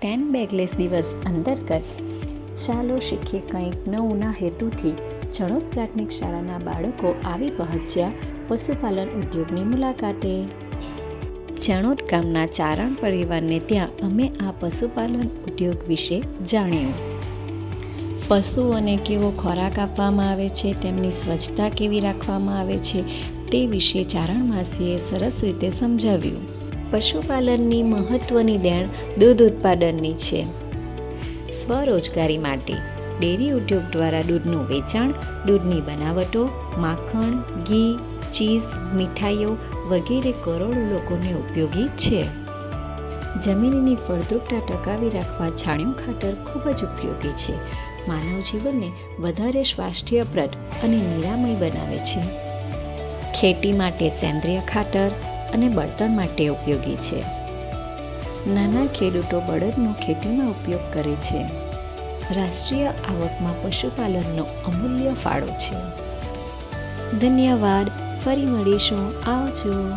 10 bagless દિવસ અંતર્ગત ચાલો શીખીએ કંઈક નવુંના હેતુથી ચણોદ પ્રાથમિક શાળાના બાળકો આવી પહોંચ્યા પશુપાલન ઉદ્યોગની મુલાકાતે. ચણોદ ગામના ચારણ પરિવારને ત્યાં અમે આ પશુપાલન ઉદ્યોગ વિશે જાણ્યું. પશુઓને કેવો ખોરાક આપવામાં આવે છે, તેમની સ્વચ્છતા કેવી રાખવામાં આવે છે તે વિશે ચારણ માસીએ સરસ રીતે સમજાવ્યું. પશુપાલનની મહત્ત્વની દેણ દૂધ ઉત્પાદનની છે. સ્વરોજગારી માટે ડેરી ઉદ્યોગ દ્વારા દૂધનું વેચાણ, દૂધની બનાવટો, માખણ, ઘી, ચીઝ, મીઠાઈઓ વગેરે કરોડો લોકોને ઉપયોગી છે. જમીનની ફળદ્રુપતા ટકાવી રાખવા છાણિયું ખાતર ખૂબ જ ઉપયોગી છે. માનવ જીવનને વધારે સ્વાસ્થ્યપ્રદ અને નિરામય બનાવે છે. ખેતી માટે સેન્દ્રિય ખાતર અને બળતણ માટે ઉપયોગી છે. નાના ખેડૂતો બળદનો ખેતીમાં ઉપયોગ કરે છે. રાષ્ટ્રીય આવકમાં પશુપાલનનો અમૂલ્ય ફાળો છે. ધન્યવાદ. ફરી મળીશું. આવજો.